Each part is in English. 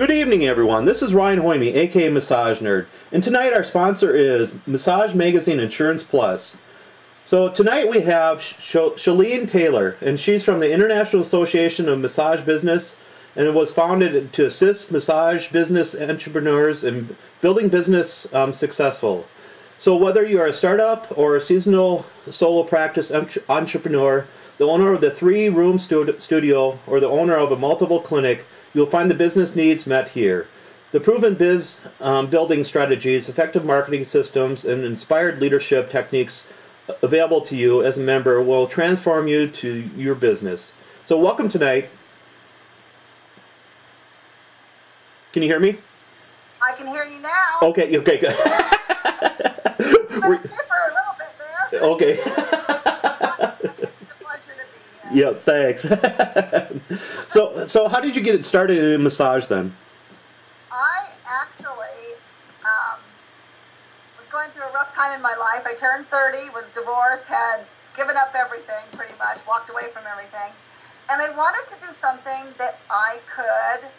Good evening, everyone. This is Ryan Hoyme, aka Massage Nerd, and tonight our sponsor is Massage Magazine Insurance Plus. So tonight we have Shelene Taylor, and she's from the International Association of Massage Business, and it was founded to assist massage business entrepreneurs in building business successful. So whether you are a startup or a seasonal solo practice entrepreneur, the owner of the 3-room studio, or the owner of a multiple clinic, you'll find the business needs met here. The proven biz building strategies, effective marketing systems, and inspired leadership techniques available to you as a member will transform you to your business. So welcome tonight. Can you hear me? I can hear you now. Okay, good. For a little bit there. Okay. It's a pleasure to be here. Yeah, thanks. So how did you get it started in massage then? I actually was going through a rough time in my life. I turned 30, was divorced, had given up everything pretty much, walked away from everything. And I wanted to do something that I could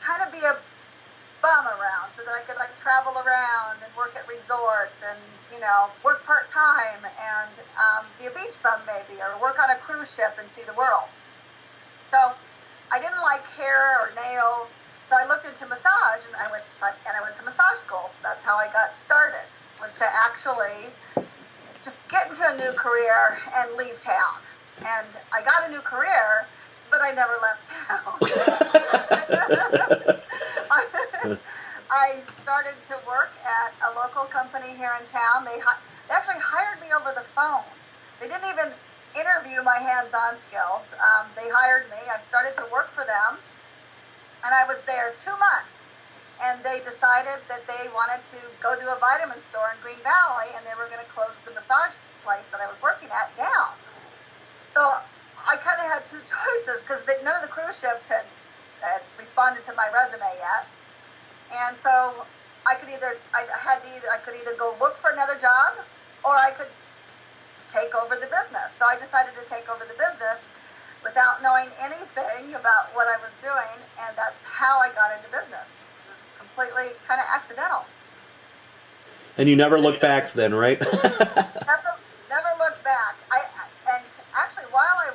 kind of be a bum around, so that I could like travel around and work at resorts and, you know, work part-time and be a beach bum maybe, or work on a cruise ship and see the world. So I didn't like hair or nails, so I looked into massage, and I went to massage school. So that's how I got started, was to actually just get into a new career and leave town. And I got a new career, but I never left town. I started to work at a local company here in town. They actually hired me over the phone. They didn't even interview my hands-on skills. They hired me. I started to work for them, and I was there 2 months. And they decided that they wanted to go to a vitamin store in Green Valley, and they were going to close the massage place that I was working at down. So I kind of had two choices, because none of the cruise ships had responded to my resume yet. And so I could either go look for another job, or I could take over the business. So I decided to take over the business without knowing anything about what I was doing, and that's how I got into business. It was completely kind of accidental. And you never looked back then, right? Never looked back. And actually, while I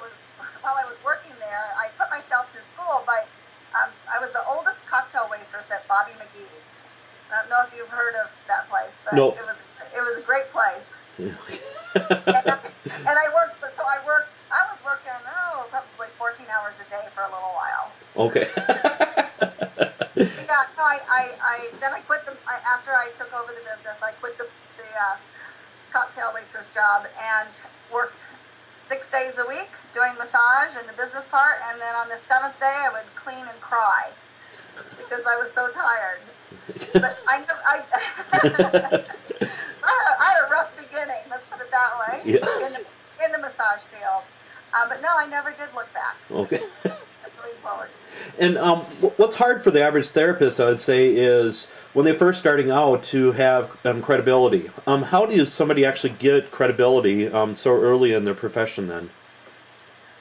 was working there, I put myself through school by I was the oldest cocktail waitress at Bobby McGee's. I don't know if you've heard of that place, but nope. It was a great place. Yeah. and I was working probably 14 hours a day for a little while. Okay. Yeah, no, then I quit after I took over the business. I quit the cocktail waitress job and worked 6 days a week doing massage and the business part, and then on the 7th day I would clean and cry because I was so tired. But I had a rough beginning, let's put it that way, yeah. in the massage field. But no, I never did look back. Okay. Moving forward. And what's hard for the average therapist, I would say, is when they're first starting out to have credibility. How does somebody actually get credibility so early in their profession then?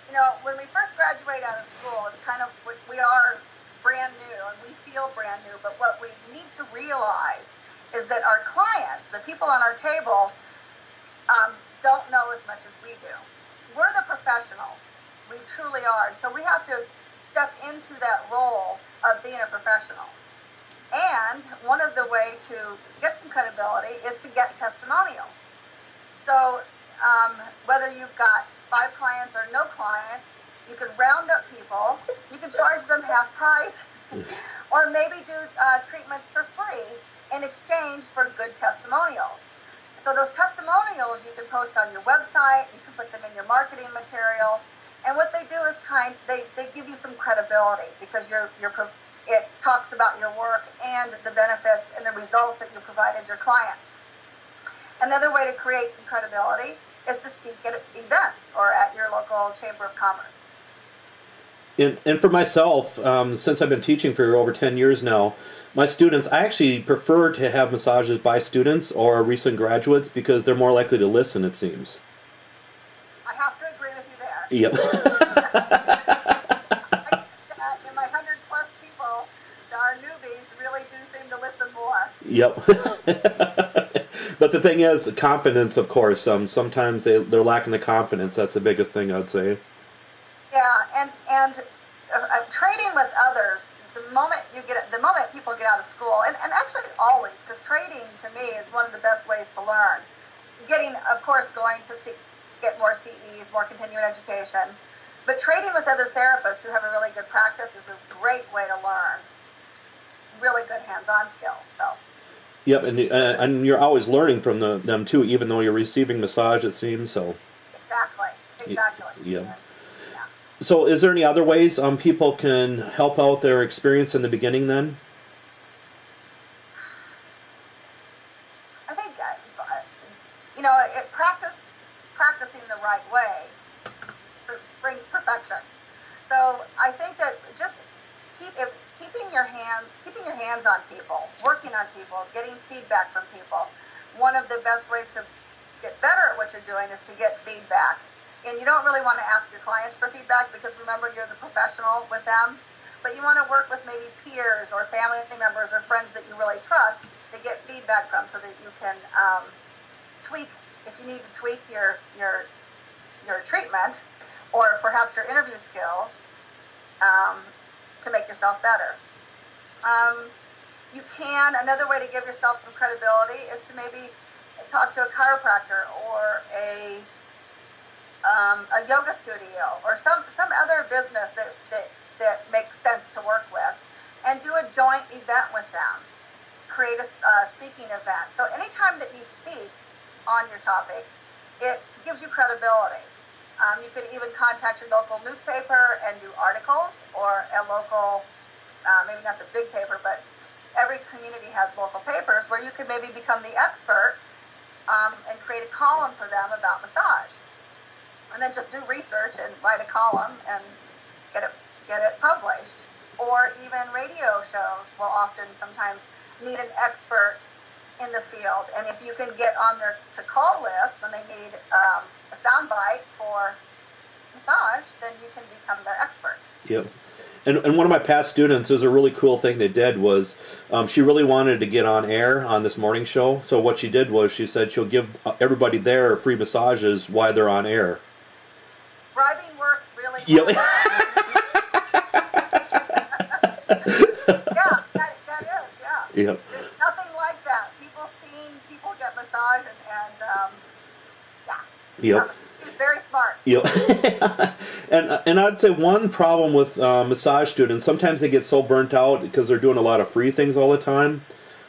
You know, when we first graduate out of school, it's kind of, we are brand new and we feel brand new, but what we need to realize is that our clients, the people on our table, don't know as much as we do. We're the professionals. We truly are. So we have to step into that role of being a professional. And one of the way to get some credibility is to get testimonials. So whether you've got 5 clients or no clients, you can round up people, you can charge them half price, or maybe do treatments for free in exchange for good testimonials. So those testimonials you can post on your website, you can put them in your marketing material, and what they do is they give you some credibility, because it talks about your work and the benefits and the results that you provided your clients. Another way to create some credibility is to speak at events or at your local Chamber of Commerce. And for myself, since I've been teaching for over 10 years now, my students, I actually prefer to have massages by students or recent graduates because they're more likely to listen, it seems. I have to agree with you there. Yep. In my 100+ people, there are Yep. But the thing is, the confidence, of course. Sometimes they're lacking the confidence. That's the biggest thing I'd say. Yeah, and trading with others. The moment people get out of school, and actually always, because trading to me is one of the best ways to learn. Getting, of course, going to get more CEs, more continuing education, but trading with other therapists who have a really good practice is a great way to learn. Really good hands-on skills. So. Yep, and you're always learning from them too, even though you're receiving massage. It seems so. Exactly. Yeah. So, is there any other ways people can help out their experience in the beginning? Then, I think practicing the right way brings perfection. So, I think that just keeping your hands on people, working on people, getting feedback from people. One of the best ways to get better at what you're doing is to get feedback. And you don't really want to ask your clients for feedback because remember, you're the professional with them. But you want to work with maybe peers or family members or friends that you really trust to get feedback from, so that you can tweak, if you need to tweak your treatment or perhaps your interview skills to make yourself better. Another way to give yourself some credibility is to maybe talk to a chiropractor or a yoga studio or some other business that makes sense to work with, and do a joint event with them. Create a speaking event. So anytime that you speak on your topic, it gives you credibility. You could even contact your local newspaper and do articles, or a local, maybe not the big paper, but every community has local papers where you could maybe become the expert and create a column for them about massage. And then just do research and write a column and get it published. Or even radio shows will often sometimes need an expert in the field. And if you can get on their to-call list when they need a soundbite for massage, then you can become their expert. Yep. And one of my past students, is a really cool thing they did was she really wanted to get on air on this morning show. So what she did was she said she'll give everybody there free massages while they're on air. Bribing works really well. Yep. Yeah, that is, yeah. Yep. There's nothing like that. Seeing people get massage and yeah. Yep. She's very smart. Yep. and I'd say one problem with massage students, sometimes they get so burnt out because they're doing a lot of free things all the time.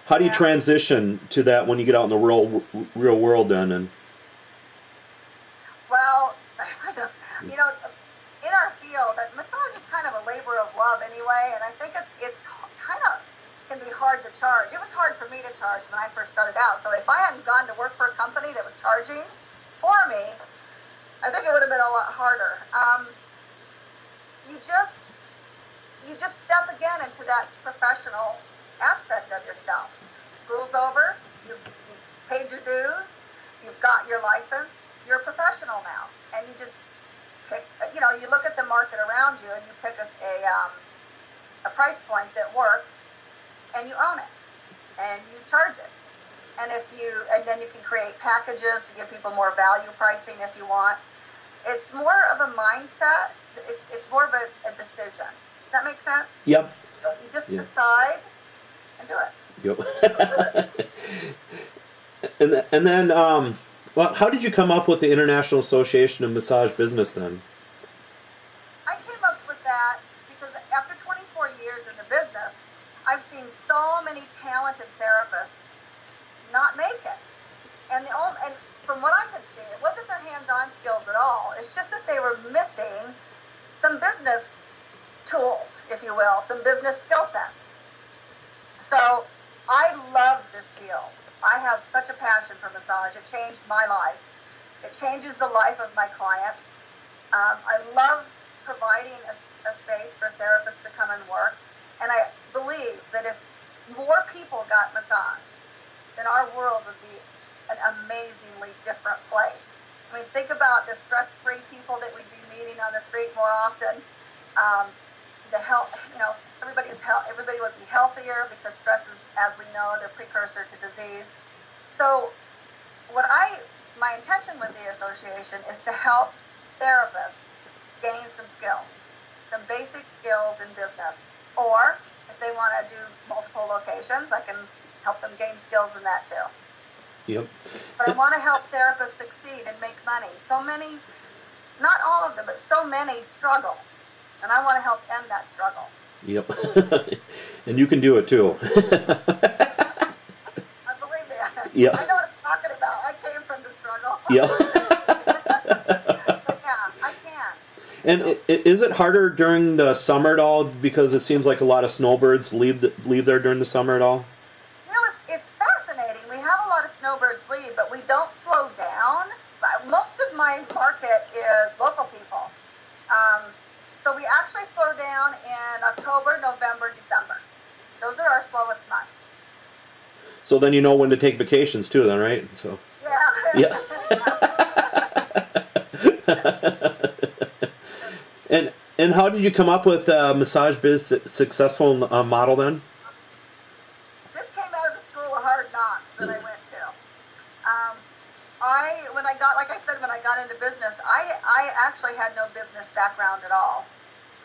How do you transition to that when you get out in the real world then? And well, in our field, massage is kind of a labor of love anyway, and I think it's kind of can be hard to charge. It was hard for me to charge when I first started out. So if I hadn't gone to work for a company that was charging for me, I think it would have been a lot harder. You just step again into that professional aspect of yourself. School's over. You've paid your dues. You've got your license. You're a professional now, and you just pick. You look at the market around you, and you pick a price point that works, and you own it, and you charge it. And then you can create packages to give people more value pricing if you want. It's more of a mindset. It's more of a decision. Does that make sense? Yep. So you just decide and do it. Yep. and then, well, how did you come up with the International Association of Massage Business then? I came up with that because after 24 years in the business, I've seen so many talented therapists not make it. And from what I could see, it wasn't their hands-on skills at all. It's just that they were missing some business tools, if you will, some business skill sets. So I love this field. I have such a passion for massage. It changed my life. It changes the life of my clients. I love providing a space for therapists to come and work. And I believe that if more people got massage, then our world would be an amazingly different place. I mean, think about the stress-free people that we'd be meeting on the street more often. the health, everybody would be healthier because stress is, as we know, the precursor to disease. So my intention with the association is to help therapists gain some skills, some basic skills in business. Or if they want to do multiple locations, I can help them gain skills in that too. Yep. But I want to help therapists succeed and make money. So many, not all of them, but so many struggle. And I want to help end that struggle. Yep. And you can do it too. I believe that. Yep. I know what I'm talking about. I came from the struggle. Yep. But yeah, I can. And is it harder during the summer at all? Because it seems like a lot of snowbirds leave there during the summer at all. You know, it's fascinating. We have a lot of snowbirds leave, but we don't slow down. Most of my market is local people. So we actually slow down in October, November, December. Those are our slowest months. So then you know when to take vacations too, then, right? So. Yeah. Yeah. And how did you come up with Massage Biz Successful model then? This came out of the School of Hard Knocks that I went to. When I got into business, I actually had no business background at all.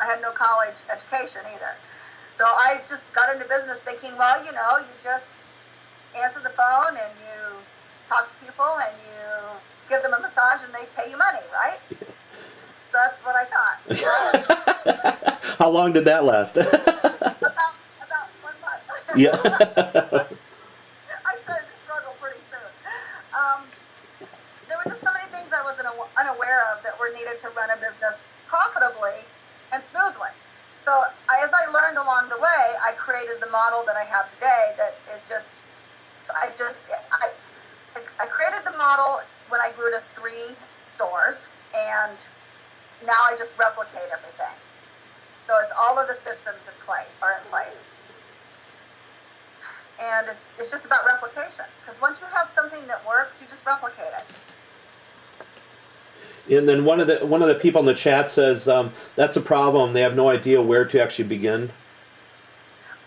I had no college education either. So I just got into business thinking, well, you just answer the phone and you talk to people and you give them a massage and they pay you money, right? So that's what I thought. How long did that last? About 1 month. Yeah. I started to struggle pretty soon. There were just so many things I wasn't unaware of that were needed to run a business profitably and smoothly. So as I learned along the way, I created the model that I have today. That is I created the model when I grew to 3 stores, and now I just replicate everything. So it's all of the systems are in place. And it's just about replication. Because once you have something that works, you just replicate it. And then one of the people in the chat says that's a problem. They have no idea where to actually begin.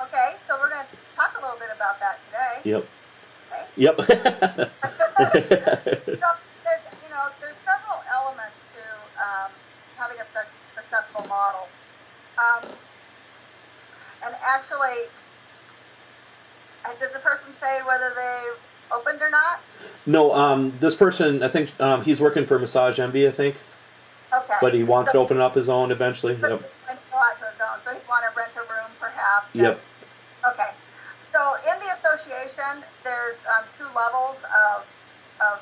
Okay, so we're going to talk a little bit about that today. Yep. Okay. Yep. So there's several elements to having a successful model. And actually, does the person say whether they've opened or not? No, this person, I think he's working for Massage Envy, I think. Okay. But he wants to open up his own eventually. Yep. And go out to his own, so he'd want to rent a room, perhaps. Yep. Okay. So in the association, there's 2 levels of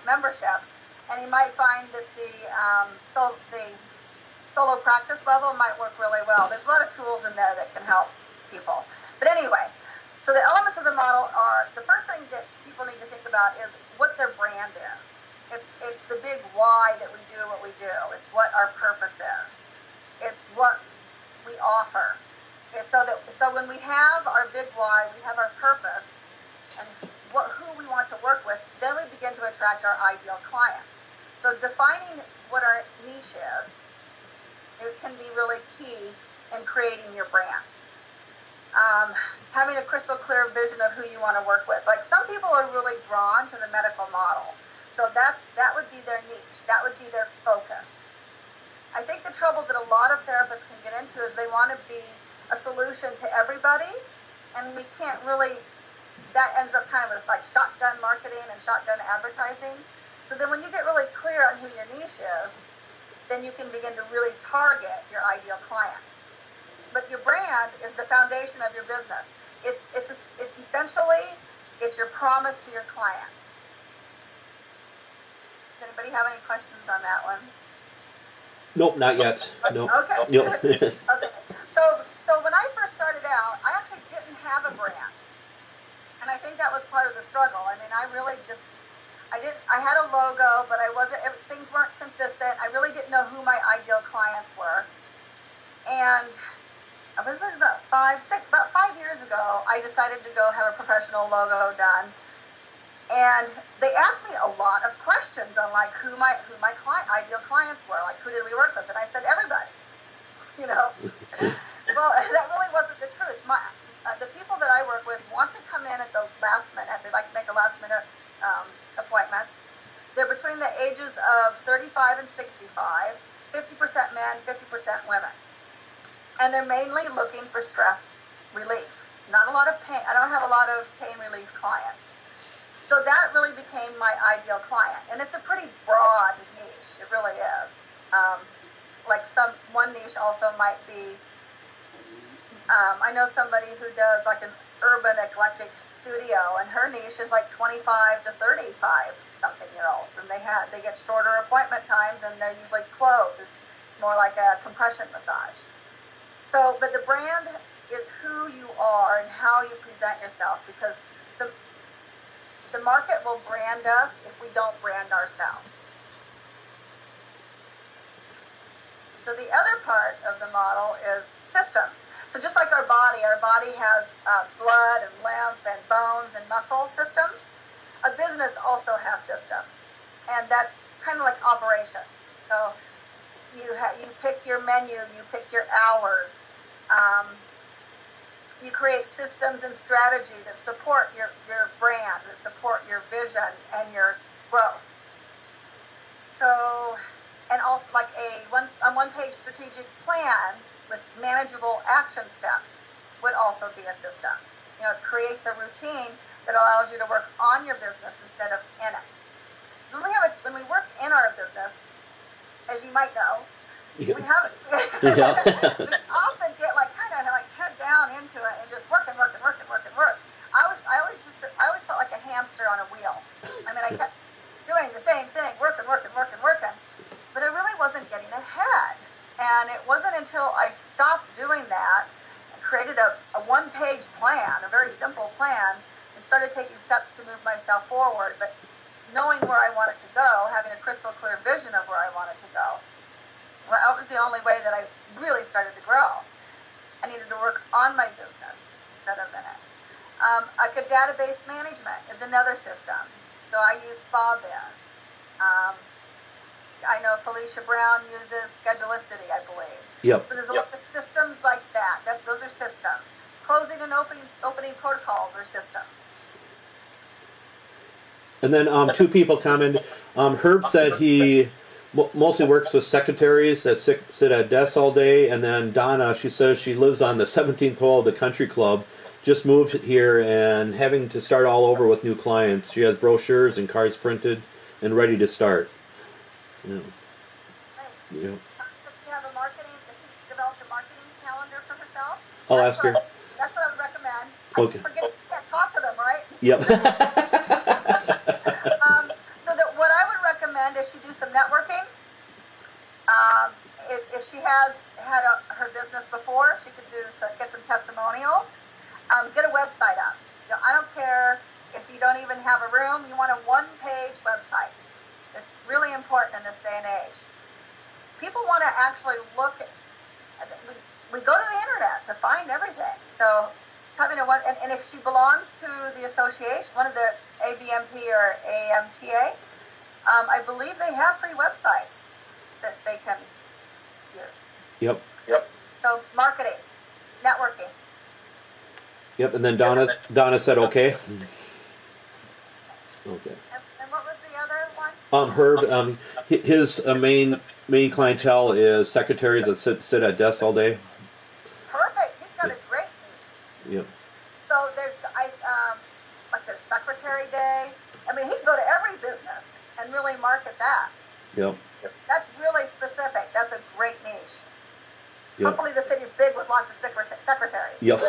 membership, and you might find that the solo practice level might work really well. There's a lot of tools in there that can help people. But anyway, so the elements of the model are, the first thing that people need to think about is what their brand is. It's the big why that we do what we do. It's what our purpose is. It's what we offer. So when we have our big why, we have our purpose, and who we want to work with, then we begin to attract our ideal clients. So defining what our niche is can be really key in creating your brand. Having a crystal clear vision of who you want to work with. Like, some people are really drawn to the medical model. So that would be their niche. That would be their focus. I think the trouble that a lot of therapists can get into is they want to be a solution to everybody, and we can't really, that ends up kind of with like shotgun marketing and shotgun advertising. So then when you get really clear on who your niche is, then you can begin to really target your ideal client. But your brand is the foundation of your business. Essentially, it's your promise to your clients. Does anybody have any questions on that one? Nope, not yet. Nope. Okay. Yep. Okay. So when I first started out, I actually didn't have a brand, and I think that was part of the struggle. I mean, I had a logo, but things weren't consistent. I really didn't know who my ideal clients were, and it was about 5 years ago, I decided to go have a professional logo done. And they asked me a lot of questions on like who my ideal clients were, like who did we work with, and I said everybody, Well, that really wasn't the truth. The people that I work with want to come in at the last minute. They like to make a last minute appointments. They're between the ages of 35 and 65, 50% men, 50% women. And they're mainly looking for stress relief. Not a lot of pain. I don't have a lot of pain relief clients. So that really became my ideal client. And it's a pretty broad niche. It really is. Like one niche also might be, I know somebody who does like an urban eclectic studio, and her niche is like 25 to 35 something year olds, and they get shorter appointment times, and they're usually clothed. It's more like a compression massage. So, but the brand is who you are and how you present yourself, because the market will brand us if we don't brand ourselves. So the other part of the model is systems. So just like our body has blood and lymph and bones and muscle systems. A business also has systems, and that's kind of like operations. So you pick your menu, you pick your hours, you create systems and strategy that support your brand, that support your vision and your growth. So, and also like a one-page strategic plan with manageable action steps would also be a system. You know, it creates a routine that allows you to work on your business instead of in it. So when we work in our business, as you might know, we often get kind of head down into it and just working. I always felt like a hamster on a wheel. I mean, I kept doing the same thing, working, but I really wasn't getting ahead. And it wasn't until I stopped doing that and created a one-page plan, a very simple plan, and started taking steps to move myself forward, but knowing where I wanted to go, having a crystal clear vision of where I wanted to go. Well, that was the only way that I really started to grow. I needed to work on my business instead of in it. Like a database management is another system. So I use SpaBiz. I know Felicia Brown uses Schedulicity, I believe. Yep. So there's a lot of systems like that. Those are systems. Closing and opening protocols are systems. And then two people commented. Herb said he mostly works with secretaries that sit at desks all day. And then Donna, she says she lives on the 17th hole of the country club, just moved here and having to start all over with new clients. She has brochures and cards printed and ready to start. Yeah. Right. Yeah. Does she have a marketing? Does she develop a marketing calendar for herself? I'll ask her. That's what I would recommend. Okay. I can't talk to them, right? Yep. So what I would recommend is she do some networking. If she has had her business before, she could get some testimonials. Get a website up. I don't care if you don't even have a room. You want a one-page website. It's really important in this day and age. People want to actually look at, we go to the internet to find everything. So just having and if she belongs to the association, one of the ABMP or AMTA, I believe they have free websites that they can use. Yep. So marketing, networking. Yep, and then Donna said okay. Okay. And what was the other one? Herb, his main clientele is secretaries that sit at desks all day. Perfect. He's got a great niche. Yep. So there's Secretary Day. I mean, he can go to every business and really market that. Yep. That's really specific. That's a great niche. Yep. Hopefully the city's big with lots of secretaries. Yep.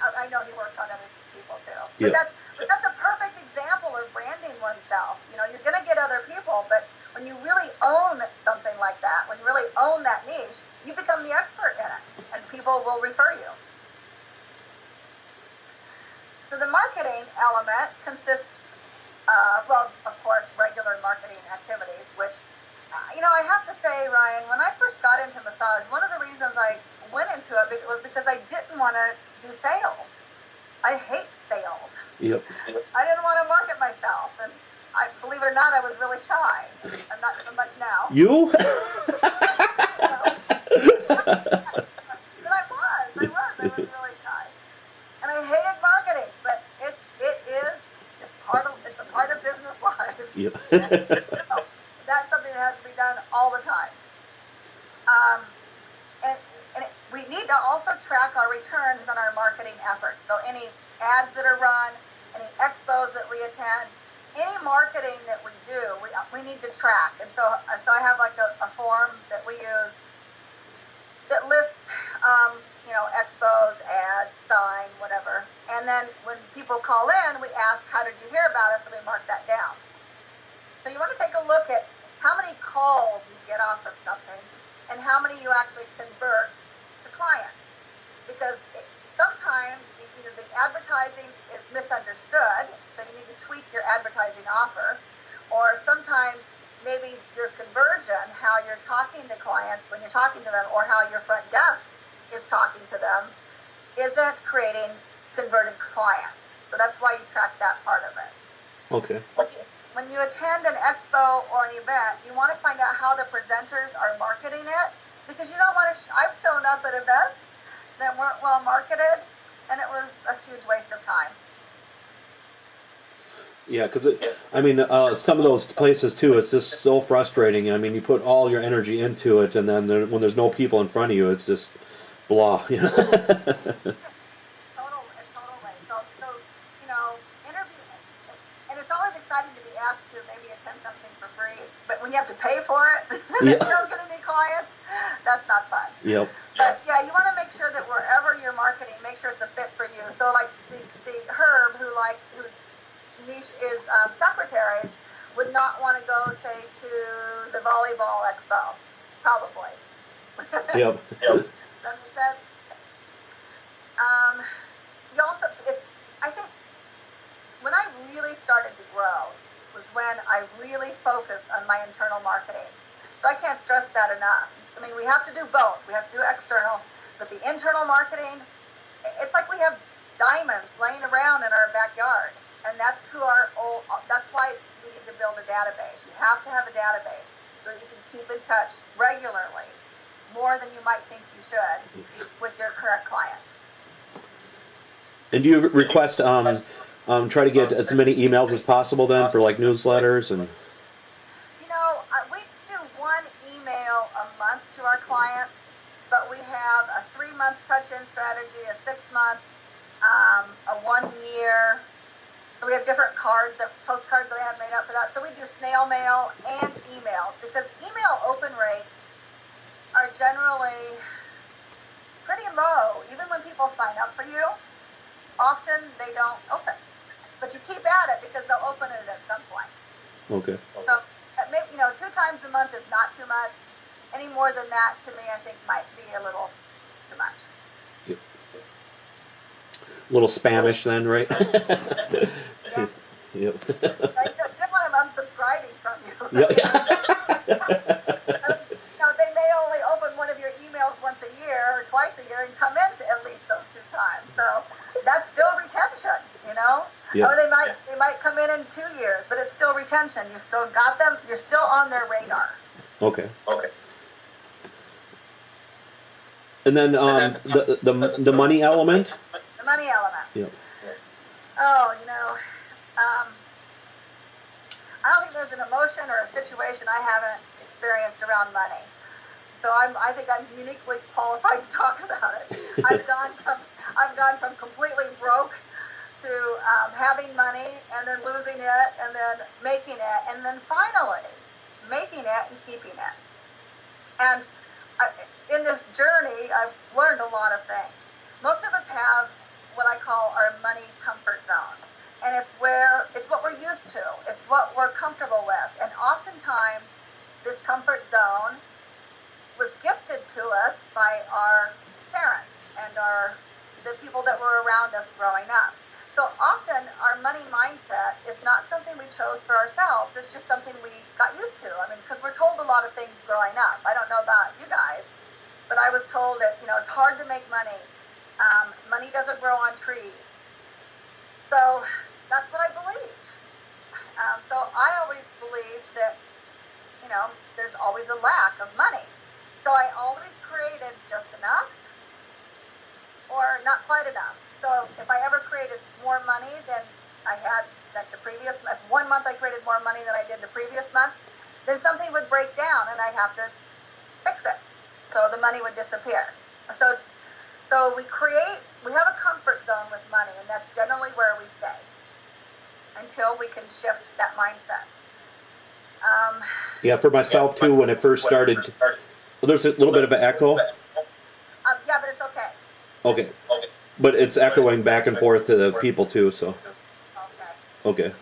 But I know he works on other people too. Yep. But that's a perfect example of branding oneself. You're going to get other people, but when you really own something like that, when you really own that niche, you become the expert in it, and people will refer you. So the marketing element consists, of course, regular marketing activities, which, I have to say, Ryan, when I first got into massage, one of the reasons I went into it was because I didn't want to do sales. I hate sales. Yep. I didn't want to market myself, and believe it or not, I was really shy. I'm not so much now. You? But I was really shy. And I hated marketing, but it's a part of business life. Yep. So that's something that has to be done all the time. We need to also track our returns on our marketing efforts. So any ads that are run, any expos that we attend, any marketing that we do, we need to track. And so I have like a form that we use that lists, expos, ads, sign, whatever. And then when people call in, we ask, how did you hear about us? And we mark that down. So you want to take a look at how many calls you get off of something and how many you actually convert to clients. Because sometimes either the advertising is misunderstood, so you need to tweak your advertising offer, or sometimes maybe your conversion, how you're talking to clients when you're talking to them, or how your front desk is talking to them, isn't creating converted clients. So that's why you track that part of it. Okay. When you attend an expo or an event, you want to find out how the presenters are marketing it, because you don't want to. I've shown up at events that weren't well marketed, and it was a huge waste of time. Yeah, because some of those places too, it's just so frustrating. I mean, you put all your energy into it, and then when there's no people in front of you, it's just blah. You know? It's total waste. So interview, and it's always exciting to be asked to maybe attend something for free. But when you have to pay for it, and you don't get any clients, that's not fun. Yep. But yeah, you want to make sure that wherever you're marketing, make sure it's a fit for you. So like the Herb whose niche is secretaries would not want to go, say, to the volleyball expo, probably. Yep. Does that make sense? I think when I really started to grow was when I really focused on my internal marketing. So I can't stress that enough. I mean, we have to do both. We have to do external, but the internal marketing, it's like we have diamonds laying around in our backyard. And that's that's why we need to build a database. You have to have a database so that you can keep in touch regularly, more than you might think you should, with your current clients. And do you request try to get as many emails as possible then for like newsletters and? We do one email a month to our clients, but we have a 3-month touch-in strategy, a 6-month, a 1 year. So we have different postcards that I have made up for that. So we do snail mail and emails, because email open rates are generally pretty low. Even when people sign up for you, often they don't open. But you keep at it because they'll open it at some point. Okay. So maybe 2 times a month is not too much. Any more than that, to me, I think might be a little too much. Yep. A little Spanish then, right? Yeah. Yep. I don't want them unsubscribing from you. Yep. They may only open one of your emails once a year or twice a year and come in to at least those 2 times. So that's still retention, Yep. Or they might come in 2 years, but it's still retention. You still got them. You're still on their radar. Okay. And then the money element. The money element. Yep. Oh, I don't think there's an emotion or a situation I haven't experienced around money. So I think I'm uniquely qualified to talk about it. I've gone from completely broke to having money and then losing it and then making it and then finally making it and keeping it. And in this journey, I've learned a lot of things. Most of us have what I call our money comfort zone. And it's what we're used to. It's what we're comfortable with. And oftentimes, this comfort zone was gifted to us by our parents and the people that were around us growing up. So often, our money mindset is not something we chose for ourselves. It's just something we got used to. I mean, because we're told a lot of things growing up. I don't know about you guys, but I was told that, it's hard to make money. Money doesn't grow on trees. So that's what I believed. So I always believed that, there's always a lack of money. So I always created just enough or not quite enough. So if I ever created more money than I had like the previous, if 1 month I created more money than I did the previous month, then something would break down and I'd have to fix it. So the money would disappear. So we have a comfort zone with money, and that's generally where we stay until we can shift that mindset. Yeah, for myself too, when it first started, there's a little bit of an echo. Yeah, but it's okay. Okay. But it's echoing back and forth to the people too, so. Okay.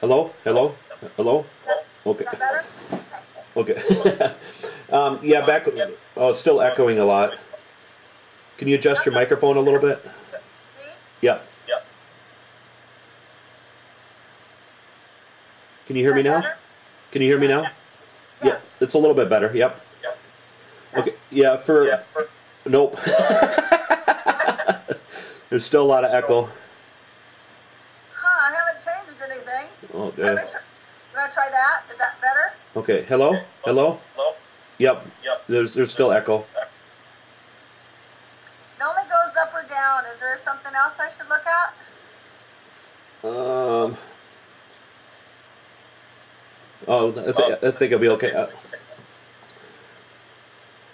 Hello? Hello? Hello? Okay. Is that better? Okay. Yeah, back. Oh, it's still echoing a lot. Can you adjust your microphone a little bit? Me? Yeah. Can you hear me now? Can you hear me now? Yes. Yeah, it's a little bit better. Yep. Okay. Yeah, for nope. There's still a lot of echo. I haven't changed anything. Okay. You want to try that? Is that better? Okay. Hello? Hello? Yep. There's still echo. It only goes up or down. Is there something else I should look at? Oh, I think it'll be okay.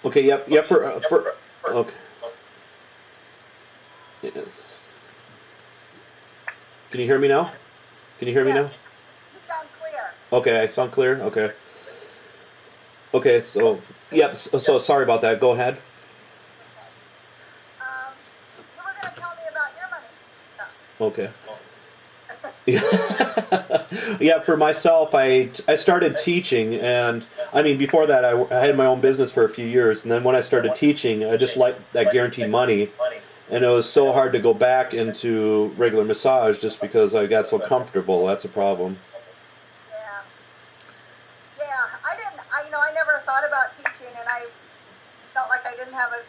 Okay. Yep. For okay. Yes. Can you hear me now? Can you hear me now? You sound clear. Okay, I sound clear. Okay. Okay. So yep. So sorry about that. Go ahead. You were going to tell me about your money stuff. Okay. Yeah, for myself, I started teaching, and I mean before that I had my own business for a few years, and then when I started teaching, I just liked that guaranteed money, and it was so hard to go back into regular massage just because I got so comfortable. That's a problem. Yeah. I never thought about teaching, and I felt like I didn't have a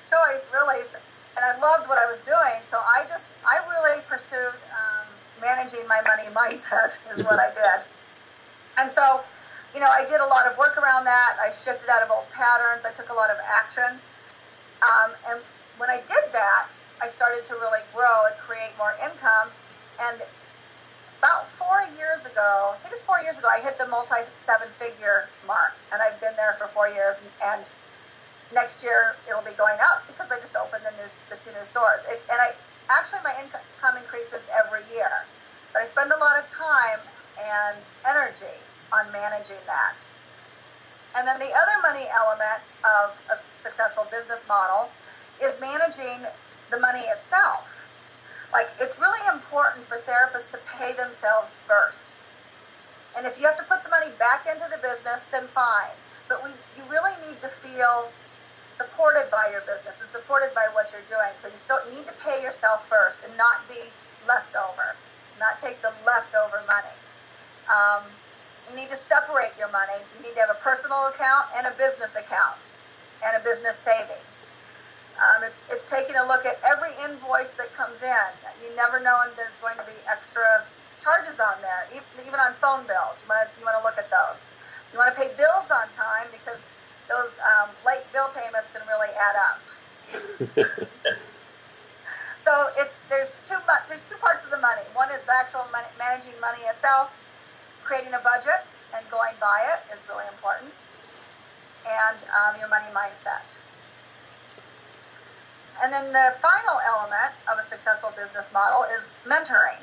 choice really, and I loved what I was doing, so I really pursued managing my money mindset is what I did. And so, I did a lot of work around that. I shifted out of old patterns. I took a lot of action. And when I did that, I started to really grow and create more income. And about 4 years ago, I think it's 4 years ago, I hit the multi-7-figure mark. And I've been there for 4 years. And next year, it'll be going up because I just opened the 2 new stores. Actually, my income increases every year, but I spend a lot of time and energy on managing that. And then the other money element of a successful business model is managing the money itself. Like, it's really important for therapists to pay themselves first. And if you have to put the money back into the business, then fine. But you really need to feel supported by your business and supported by what you're doing. So you need to pay yourself first and not be leftover, not take the leftover money. You need to separate your money. You need to have a personal account and a business account and a business savings. It's taking a look at every invoice that comes in. You never know when there's going to be extra charges on there, even on phone bills. You want to look at those. You want to pay bills on time because those late bill payments can really add up. So there's two parts of the money. One is the actual managing money itself. Creating a budget and going by it is really important, and your money mindset. And then the final element of a successful business model is mentoring.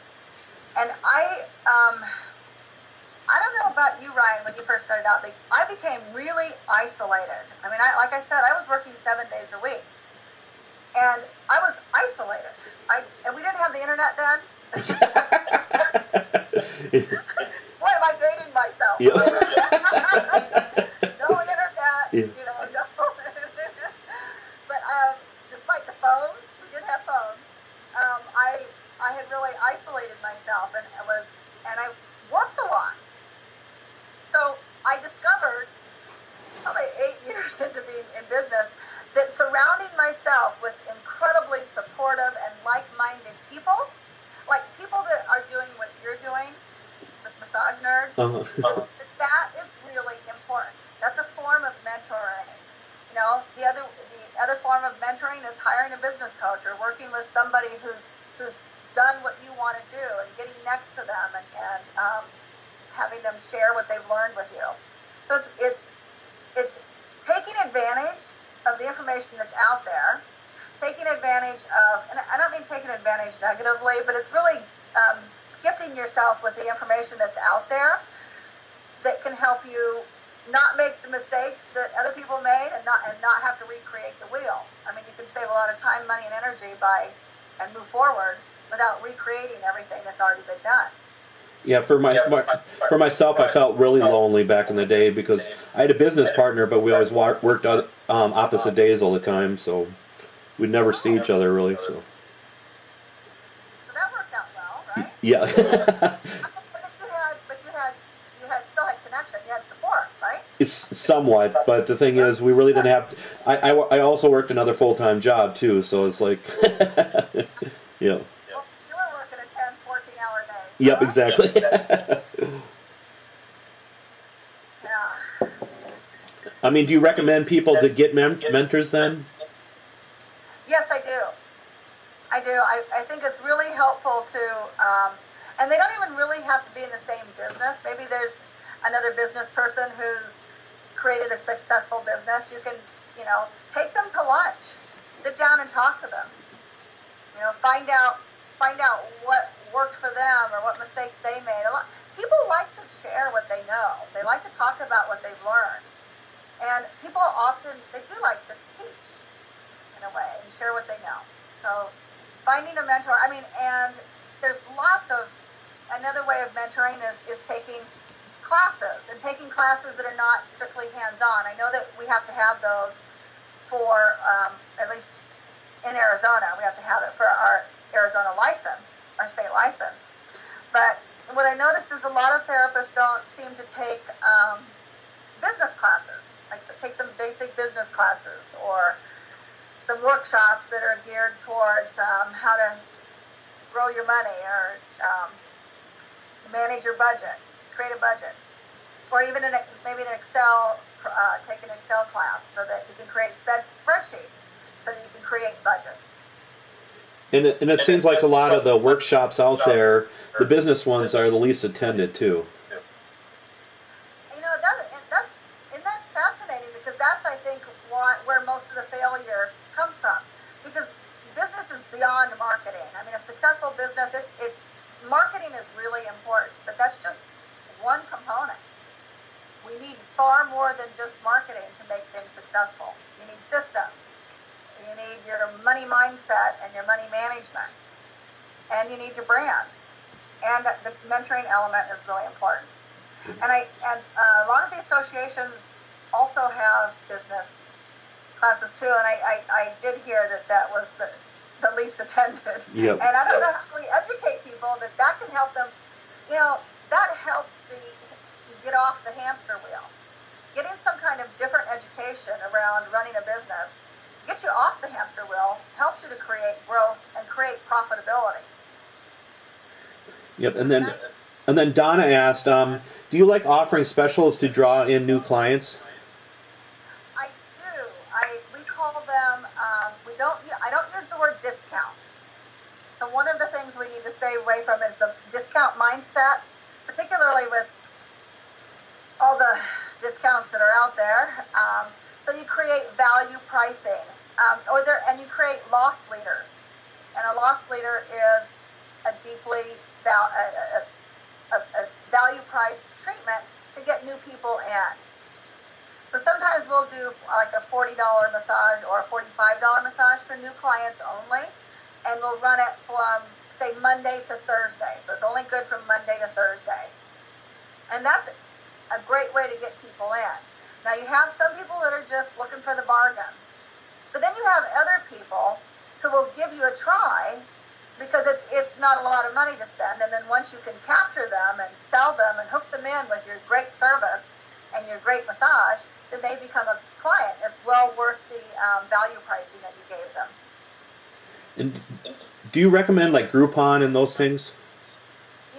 And I don't know about you, Ryan, when you first started out, but I became really isolated. I mean, like I said, I was working 7 days a week, and I was isolated. And we didn't have the internet then. Boy, am I dating myself. Yeah. No internet, no. But despite the phones, we did have phones. I had really isolated myself, and I worked a lot. So I discovered, probably 8 years into being in business, that surrounding myself with incredibly supportive and like-minded people, like people that are doing what you're doing, the massage nerd. That is really important. That's a form of mentoring. You know, the other form of mentoring is hiring a business coach or working with somebody who's done what you want to do and getting next to them and having them share what they've learned with you. So it's taking advantage of the information that's out there, taking advantage of, and I don't mean taking advantage negatively, but it's really gifting yourself with the information that's out there that can help you not make the mistakes that other people made and not have to recreate the wheel. I mean, you can save a lot of time, money, and energy and move forward without recreating everything that's already been done. Yeah, for myself, I felt really lonely back in the day because I had a business partner, but we always worked opposite days all the time, so we'd never see each other really. So that worked out well, right? Yeah. But you still had connection. You had support, right? It's somewhat, but the thing is, we really didn't have. I also worked another full-time job too, so it's like, yeah. Well, you were working a 10, 14-hour day. Yep, exactly. Yeah. I mean, do you recommend people to get mentors then? Yes, I do. I do. I think it's really helpful to, and they don't even really have to be in the same business. Maybe there's another business person who's created a successful business. You can, take them to lunch, sit down and talk to them. Find out what worked for them or what mistakes they made. People like to share what they know. They like to talk about what they've learned. And people often, they do like to teach in a way and share what they know. So finding a mentor, and there's another way of mentoring is taking classes and taking classes that are not strictly hands-on. I know that we have to have those for, at least in Arizona, we have to have it for our Arizona license, our state license. But what I noticed is a lot of therapists don't seem to take business classes, like take some basic business classes or some workshops that are geared towards how to grow your money or manage your budget, create a budget, or even maybe an Excel, take an Excel class so that you can create spreadsheets so that you can create budgets. And it seems like a lot of the workshops out there, the business ones are the least attended too. That's fascinating because that's, I think, where most of the failure comes from. Because business is beyond marketing. I mean, a successful business, marketing is really important, but that's just one component. We need far more than just marketing to make things successful. You need systems. You need your money mindset and your money management. And you need your brand. And the mentoring element is really important. And a lot of the associations also have business classes too. And I did hear that was the least attended. Yep. And I don't know how we educate people that can help them. That helps you get off the hamster wheel. Getting some kind of different education around running a business gets you off the hamster wheel, helps you to create growth and create profitability. Yep, and then Donna asked, do you like offering specials to draw in new clients? I do. We call them. I don't use the word discount. So one of the things we need to stay away from is the discount mindset, particularly with all the discounts that are out there. So you create value pricing, and you create loss leaders. And a loss leader is a deeply value-priced treatment to get new people in. So sometimes we'll do like a $40 massage or a $45 massage for new clients only, and we'll run it from, say, Monday to Thursday. So it's only good from Monday to Thursday. And that's a great way to get people in. Now you have some people that are just looking for the bargain, but then you have other people who will give you a try because it's not a lot of money to spend, and then once you can capture them and sell them and hook them in with your great service and your great massage, then they become a client. It's well worth the value pricing that you gave them. And do you recommend like Groupon and those things?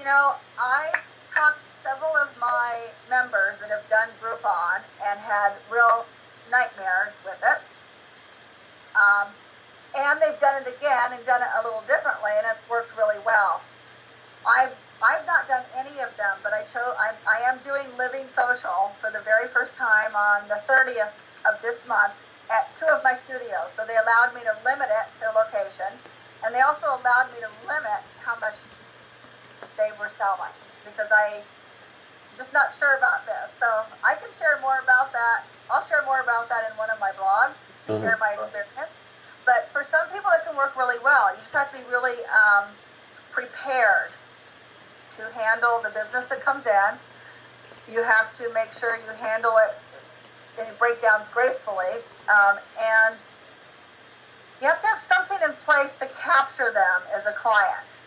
I've talked several of my members that have done Groupon and had real nightmares with it. And they've done it again and done it a little differently, and it's worked really well. I've not done any of them, but I am doing LivingSocial for the very first time on the 30th of this month at 2 of my studios. So they allowed me to limit it to a location, and they also allowed me to limit how much they were selling, because I'm just not sure about this. So I can share more about that. I'll share more about that in one of my blogs to share my experience. But for some people, it can work really well. You just have to be really prepared to handle the business that comes in. You have to make sure you handle it in breakdowns gracefully, and you have to have something in place to capture them as a client,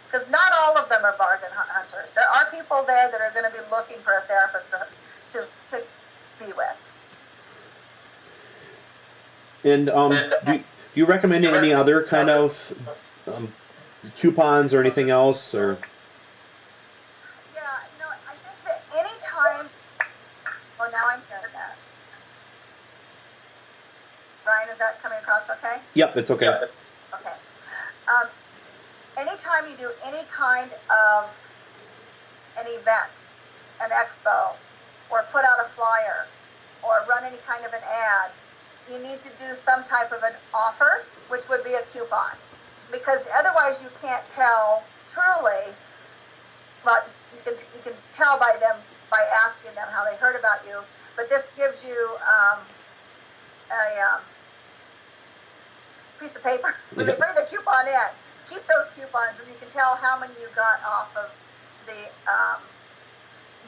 because not all of them are bargain hunters. There are people there that are going to be looking for a therapist to be with. And do you recommend any other kind of coupons or anything else? Or yeah, I think that any time. Oh, now I'm hearing that. Ryan, is that coming across okay? Yep, it's okay. Okay. Anytime you do any kind of an event, an expo, or put out a flyer, or run any kind of an ad, you need to do some type of an offer, which would be a coupon, because otherwise you can't tell truly. But you can tell by asking them how they heard about you. But this gives you a piece of paper where they bring the coupon in. Keep those coupons, and you can tell how many you got off of the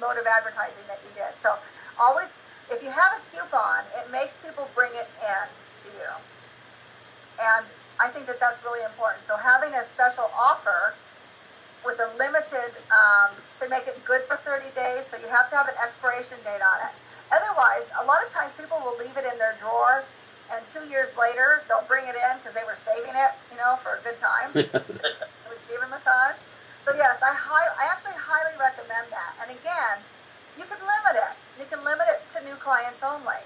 mode of advertising that you did. So always, if you have a coupon, it makes people bring it in to you. And I think that that's really important. So having a special offer with a limited, so make it good for 30 days, so you have to have an expiration date on it. Otherwise, a lot of times people will leave it in their drawer, and 2 years later, they'll bring it in because they were saving it, for a good time to receive a massage. So yes, I actually highly recommend that. And again, you can limit it. You can limit it to new clients only.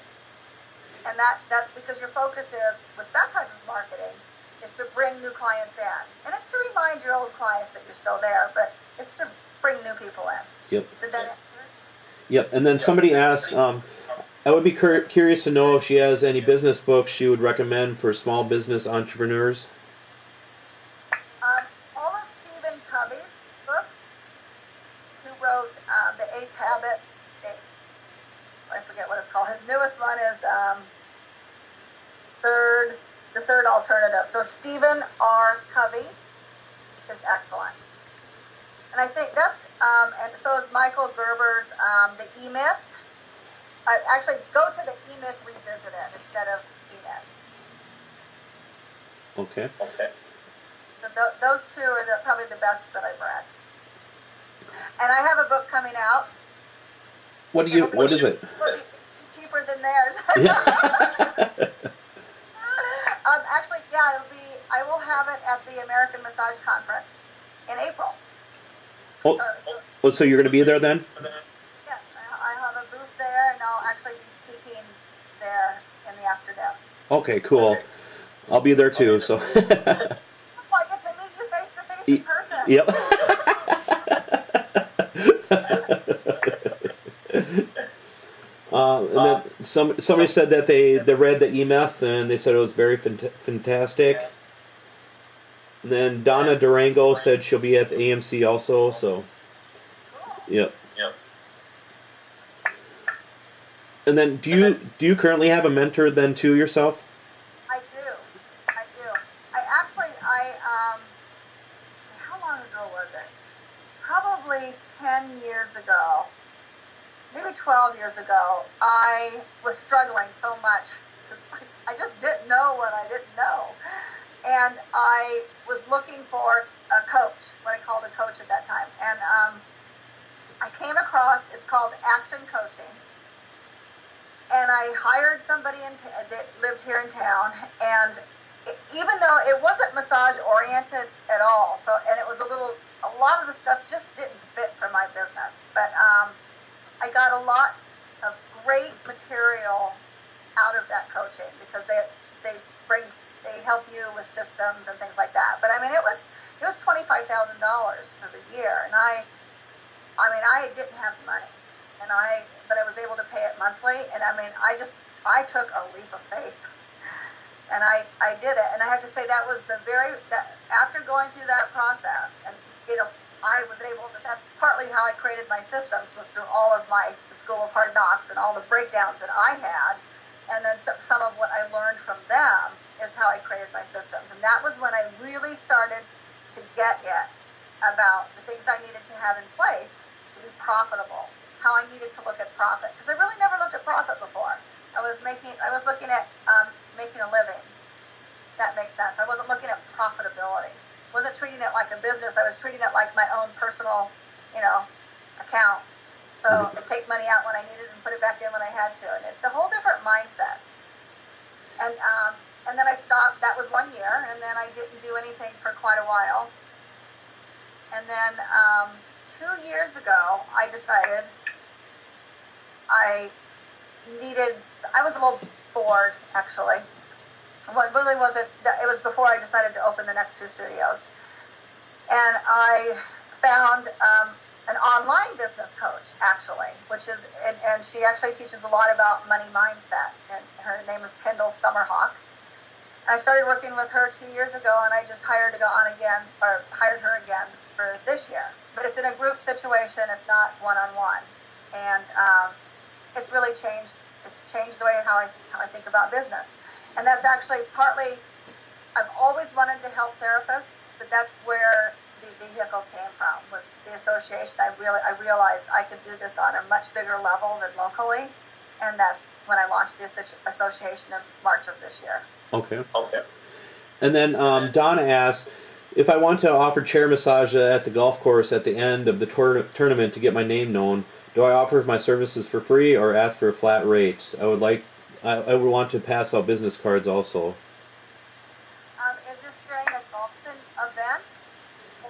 And that's because your focus is, with that type of marketing, is to bring new clients in. And it's to remind your old clients that you're still there, but it's to bring new people in. Yep. Did that answer? Yep. And then somebody asked, I would be curious to know if she has any business books she would recommend for small business entrepreneurs. All of Stephen Covey's books, who wrote The 8th Habit, I forget what it's called. His newest one is The Third Alternative. So Stephen R. Covey is excellent. And I think that's, and so is Michael Gerber's The E-Myth. Actually, go to the E-Myth Revisited instead of E-Myth. Okay. So those two are probably the best that I've read. And I have a book coming out. What is it? It'll be cheaper than theirs. Actually, yeah, I will have it at the American Massage Conference in April. So you're going to be there then? Yes, I have a booth there, and I'll actually be speaking there in the afternoon. Okay, cool. I'll be there too. So. I get to meet you face to face in person. Yep. And then somebody said that they read the E-Myth and they said it was very fantastic. And then Donna Durango said she'll be at the AMC also. So, yep. And then do you currently have a mentor then too yourself? I do. How long ago was it? Probably 10 years ago. Maybe 12 years ago, I was struggling so much because I just didn't know what I didn't know. And I was looking for a coach, what I called a coach at that time. And I came across, it's called Action Coaching. And I hired somebody that lived here in town, and even though it wasn't massage oriented at all, so, and it was a lot of the stuff just didn't fit for my business, but I got a lot of great material out of that coaching, because they help you with systems and things like that. But I mean, it was $25,000 for the year, and I didn't have money, but I was able to pay it monthly, and I mean, I took a leap of faith. And I did it, and I have to say that was after going through that process, and I was able to. That's partly how I created my systems, was through all of the School of Hard Knocks and all the breakdowns that I had, and then some of what I learned from them is how I created my systems, and that was when I really started to get it about the things I needed to have in place to be profitable, how I needed to look at profit, because I really never looked at profit before. I was looking at making a living. That makes sense. I wasn't looking at profitability. I wasn't treating it like a business. I was treating it like my own personal, account. So I'd take money out when I needed and put it back in when I had to. And it's a whole different mindset. And then I stopped. That was 1 year, and then I didn't do anything for quite a while. And then 2 years ago, I decided I was a little bored, actually. What really wasn't, it was before I decided to open the next 2 studios. And I found an online business coach, actually, and she actually teaches a lot about money mindset. And her name is Kendall Summerhawk. I started working with her 2 years ago, and I just hired her again for this year. But it's in a group situation. It's not one-on-one. And it's really changed. It's changed the way how I think about business, and that's actually partly. I've always wanted to help therapists, but that's where the vehicle came from. Was the association. I realized I could do this on a much bigger level than locally, and that's when I launched the association in March of this year. Okay. And then Donna asked, if I want to offer chair massage at the golf course at the end of the tournament to get my name known, do I offer my services for free or ask for a flat rate? I would want to pass out business cards also. Is this during a golf event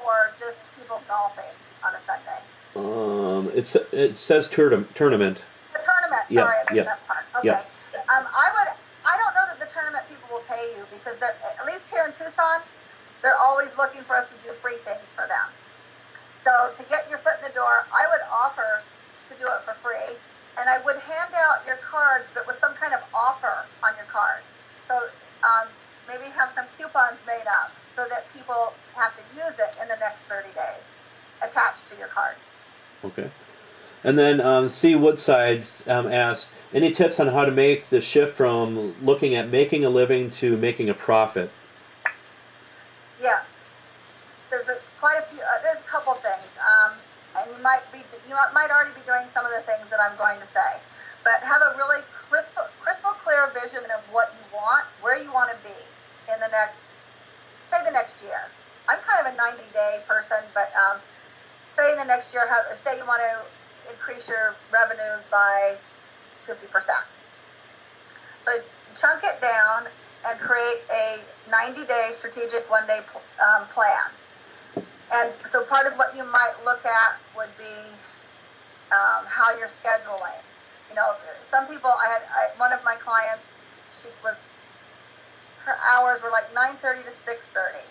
or just people golfing on a Sunday? It says tournament. The tournament. Sorry, I missed that part. Okay. Yep. I don't know that the tournament people will pay you, because they're, at least here in Tucson, they're always looking for us to do free things for them. So to get your foot in the door, I would offer to do it for free, and I would hand out your cards, but with some kind of offer on your cards. So maybe have some coupons made up so that people have to use it in the next 30 days, attached to your card. Okay. And then C. Woodside asked, any tips on how to make the shift from looking at making a living to making a profit? Yes. There's quite a few. There's a couple things. And you might already be doing some of the things that I'm going to say, but have a really crystal clear vision of what you want, where you want to be in the next year. I'm kind of a 90-day person, but say in the next year, say you want to increase your revenues by 50%. So chunk it down and create a 90-day strategic one-day plan. And so part of what you might look at would be how you're scheduling. Some people, one of my clients, her hours were like 9:30 to 6:30.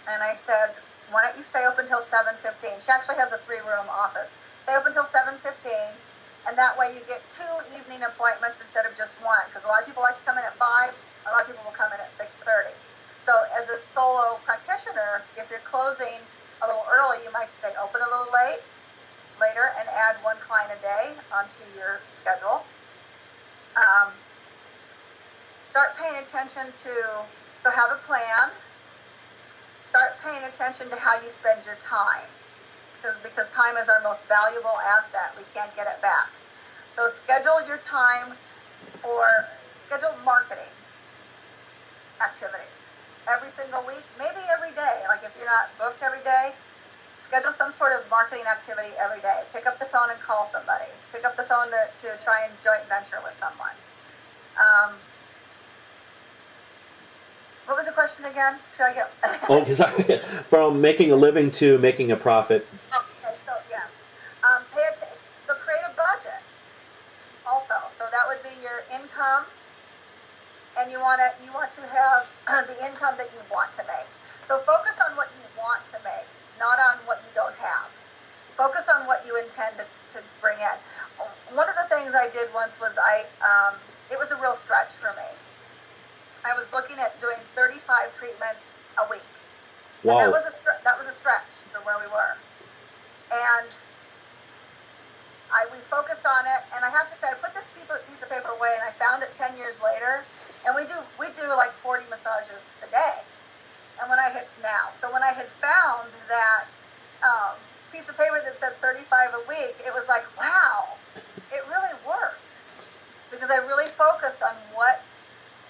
And I said, why don't you stay open until 7:15? She actually has a 3-room office. Stay open until 7:15, and that way you get 2 evening appointments instead of just 1. Because a lot of people like to come in at 5, a lot of people will come in at 6:30. So as a solo practitioner, if you're closing a little early, you might stay open a little later and add 1 client a day onto your schedule. Start paying attention so have a plan. Start paying attention to how you spend your time, because time is our most valuable asset. We can't get it back. So schedule your time schedule marketing activities every single week, maybe every day. Like if you're not booked every day, schedule some sort of marketing activity every day. Pick up the phone and call somebody. Pick up the phone to try and joint venture with someone. What was the question again? Should I get? Oh, sorry. From making a living to making a profit. Okay, so yes, so create a budget. Also, so that would be your income, and you want to have the income that you want to make. So focus on what you want to make, not on what you don't have. Focus on what you intend to bring in. One of the things I did once was it was a real stretch for me. I was looking at doing 35 treatments a week. Wow. And that was a stretch for where we were. And we focused on it, and I have to say, I put this piece of paper away, and I found it 10 years later, and we do like 40 massages a day. And when I had found that piece of paper that said 35 a week, it was like, wow, it really worked, because I really focused on what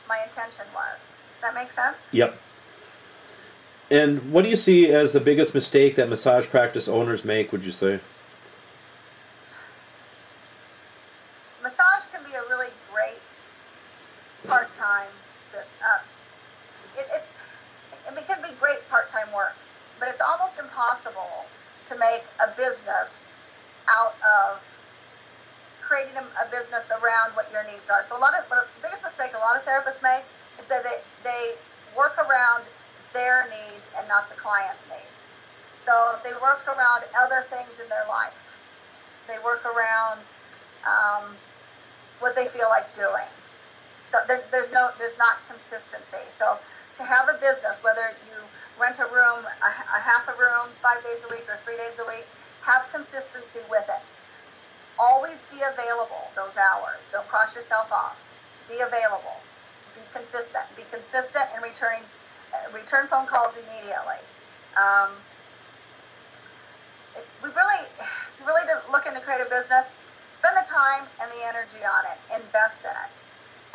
my intention was. Does that make sense? Yep. And what do you see as the biggest mistake that massage practice owners make, would you say? Massage can be a really great part-time business. It can be great part-time work, but it's almost impossible to make a business out of creating a business around what your needs are. So the biggest mistake a lot of therapists make is that they work around their needs and not the client's needs. So they work around other things in their life. They work around what they feel like doing. So there's not consistency. So to have a business, whether you rent a room, a half a room, 5 days a week or 3 days a week, have consistency with it. Always be available those hours. Don't cross yourself off. Be available. Be consistent. Be consistent in return phone calls immediately. If you really looking to create a business, spend the time and the energy on it. Invest in it.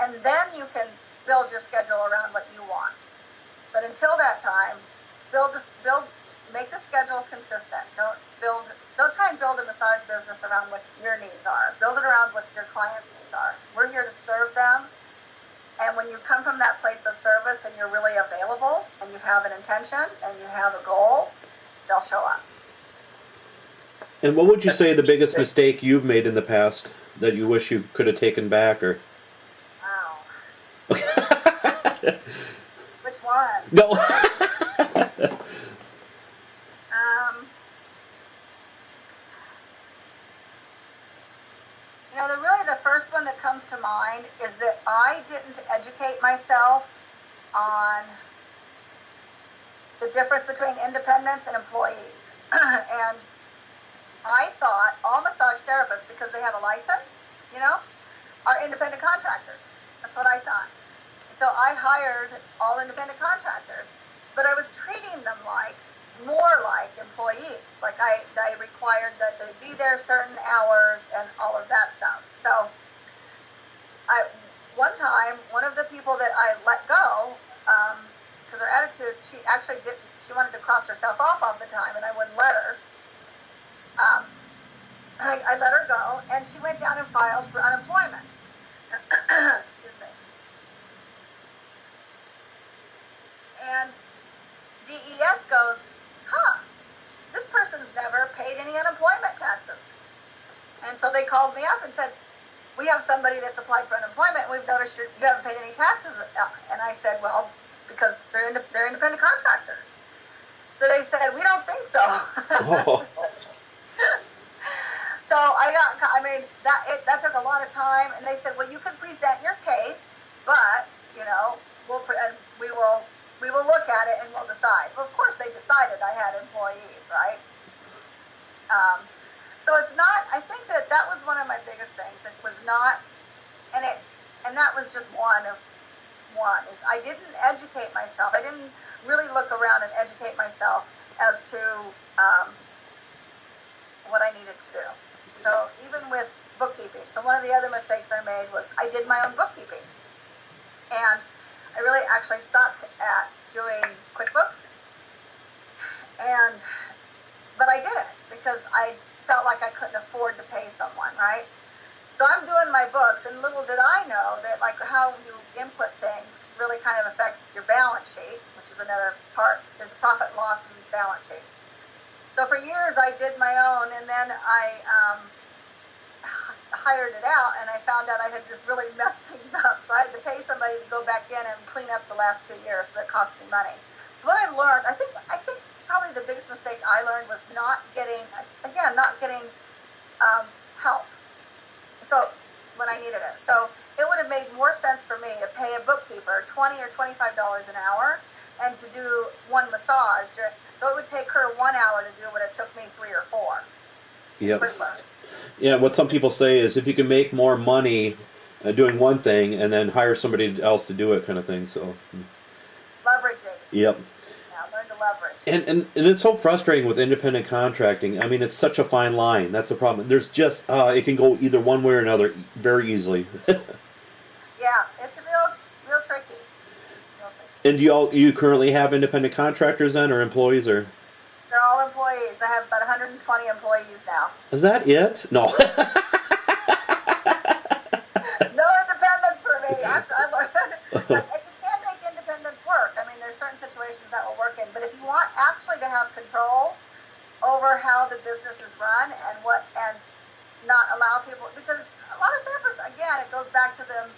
And then you can build your schedule around what you want. But until that time, make the schedule consistent. Don't try and build a massage business around what your needs are. Build it around what your clients' needs are. We're here to serve them. And when you come from that place of service and you're really available and you have an intention and you have a goal, they'll show up. And what would you say the biggest mistake you've made in the past that you wish you could have taken back? Or Wow. Which one? No. The first one that comes to mind is that I didn't educate myself on the difference between independents and employees. And I thought all massage therapists, because they have a license, are independent contractors. That's what I thought. So I hired all independent contractors, but I was treating them more like employees. Like I required that they be there certain hours and all of that stuff. So one time, one of the people that I let go, because her attitude, she wanted to cross herself off all the time, and I wouldn't let her. I let her go, and she went down and filed for unemployment. Excuse me. And DES goes, this person's never paid any unemployment taxes. And so they called me up and said, we have somebody that's applied for unemployment, and we've noticed you haven't paid any taxes. And I said, well, it's because they're independent contractors. So they said, we don't think so. Oh. So that took a lot of time, and they said, well, you can present your case, but we will look at it and we'll decide. Well, of course they decided I had employees, right? So it's not. I think that was one of my biggest things. It was not, and that was just one is I didn't educate myself. I didn't really look around and educate myself as to what I needed to do. So even with bookkeeping, so one of the other mistakes I made was I did my own bookkeeping, and I really actually suck at doing QuickBooks, but I did it because I felt like I couldn't afford to pay someone, right? So I'm doing my books, and little did I know that like how you input things really kind of affects your balance sheet, which is another part. There's a profit and loss in the balance sheet. So for years I did my own, and then I hired it out, and I found out I had just really messed things up. So I had to pay somebody to go back in and clean up the last 2 years. So that cost me money. So what I learned, I think probably the biggest mistake I learned was not getting help. So when I needed it. So it would have made more sense for me to pay a bookkeeper $20 or $25 an hour and to do one massage. So it would take her 1 hour to do what it took me 3 or 4. Yep. Yeah, what some people say is if you can make more money doing one thing and then hire somebody else to do it kind of thing. So leveraging. Yep. Yeah, learn to leverage. And it's so frustrating with independent contracting. I mean, it's such a fine line. That's the problem. There's just, it can go either one way or another very easily. Yeah, it's real tricky. And do you currently have independent contractors then, or employees, or? They're all employees. I have about 120 employees now. Is that it? No. No independence for me. I learned. You can make independence work. I mean, there's certain situations that will work in, but if you want actually to have control over how the business is run and not allow people, because a lot of therapists, again, it goes back to them,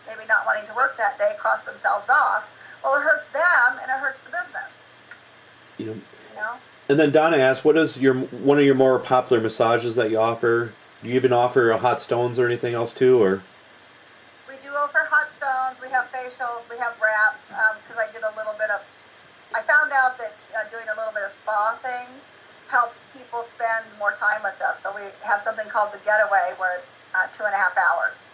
maybe not wanting to work that day, cross themselves off. Well, it hurts them and it hurts the business. Yep. And then Donna asked, what is one of your more popular massages that you offer? Do you even offer hot stones or anything else too, or? We do offer hot stones. We have facials. We have wraps. Because I found out that doing a little bit of spa things helped people spend more time with us. So we have something called the Getaway, where it's 2.5 hours.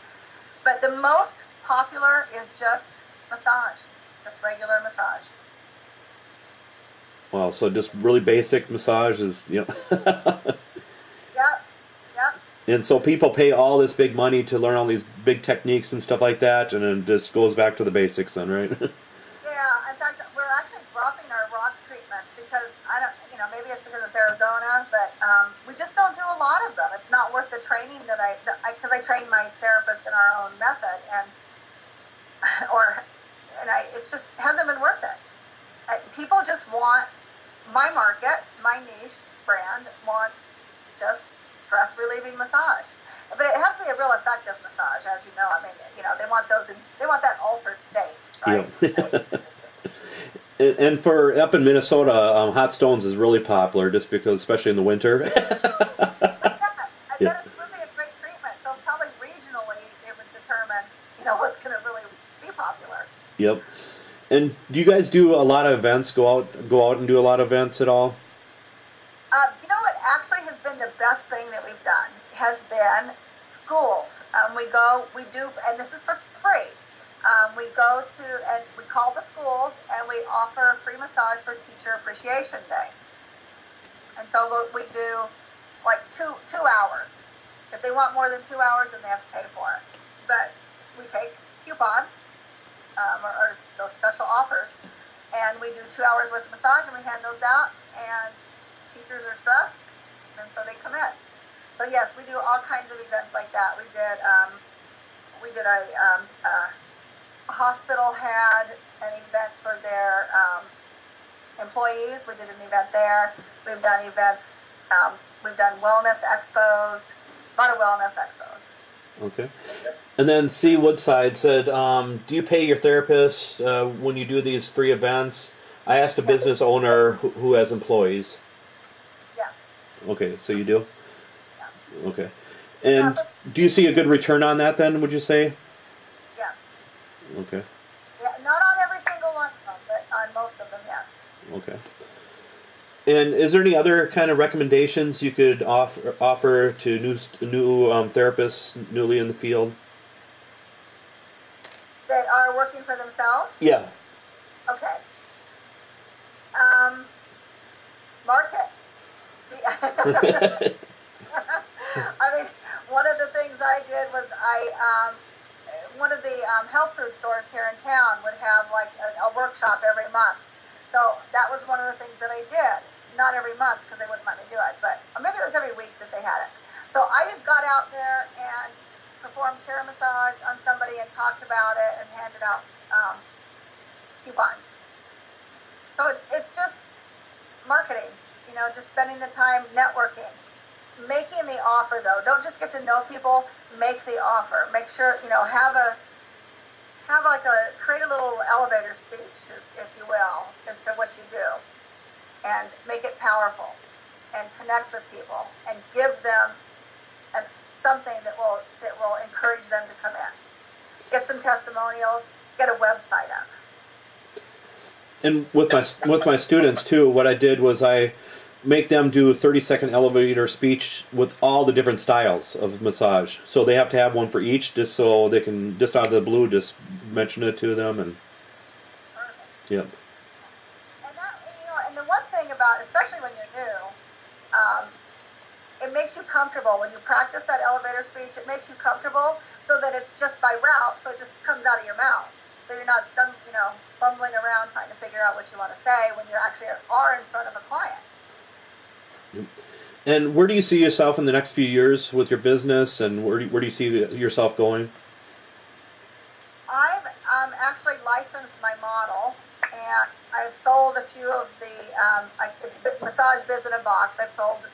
But the most popular is just massage, just regular massage. Wow, so just really basic massages, Yep. And so people pay all this big money to learn all these big techniques and stuff like that, and then just goes back to the basics then, right? Yeah, in fact, we're actually dropping our rock treatments because maybe it's because it's Arizona, but we just don't do a lot of them. It's not worth the training because I train my therapists in our own method, it just hasn't been worth it. People just want, my market, my niche brand wants just stress relieving massage, but it has to be a real effective massage, as you know. I mean, they want that altered state, right? Yeah. And for up in Minnesota, hot stones is really popular, just because, especially in the winter. I bet it's really a great treatment. So probably regionally, it would determine, what's going to really be popular. Yep. And do you guys do a lot of events? Go out and do a lot of events at all? What actually has been the best thing that we've done has been schools. We do, and this is for free. We go to, and we call the schools, and we offer free massage for Teacher Appreciation Day. And so we do like two hours. If they want more than 2 hours, then they have to pay for it. But we take coupons, or those special offers, and we do 2 hours worth of massage, and we hand those out, and teachers are stressed, and so they come in. So yes, we do all kinds of events like that. We did a hospital had an event for their employees. We did an event there. We've done events. We've done wellness expos. A lot of wellness expos. Okay. And then C. Woodside said, do you pay your therapist when you do these free events? I asked a business owner who has employees. Yes. Okay, so you do? Yes. Okay. And do you see a good return on that then, would you say? Yes. Okay. Yeah, not on every single one of them, but on most of them, yes. Okay. And is there any other kind of recommendations you could offer to new therapists newly in the field? That are working for themselves? Yeah. Okay. Market. I mean, one of the things I did was one of the health food stores here in town would have like a workshop every month. So that was one of the things that I did. Not every month because they wouldn't let me do it, but maybe it was every week that they had it. So I just got out there and performed chair massage on somebody and talked about it and handed out coupons. So it's just marketing, you know, just spending the time networking, making the offer though. Don't just get to know people, make the offer. Make sure, you know, create a little elevator speech, if you will, as to what you do, and make it powerful, and connect with people, and give them something that will encourage them to come in. Get some testimonials, get a website up. And with my students too, what I did was I make them do a 30-second elevator speech with all the different styles of massage. So they have to have one for each, just so they can, just out of the blue, just mention it to them. And perfect. Yeah. And that, you know, and the one thing about, especially when you're new, it makes you comfortable when you practice that elevator speech. It makes you comfortable so that it's just by route, so it just comes out of your mouth. So you're not you know, fumbling around trying to figure out what you want to say when you actually are in front of a client. And where do you see yourself in the next few years with your business, and where do you see yourself going? I've actually licensed my model, and I've sold a few of the, it's Massage Biz in a Box. I've sold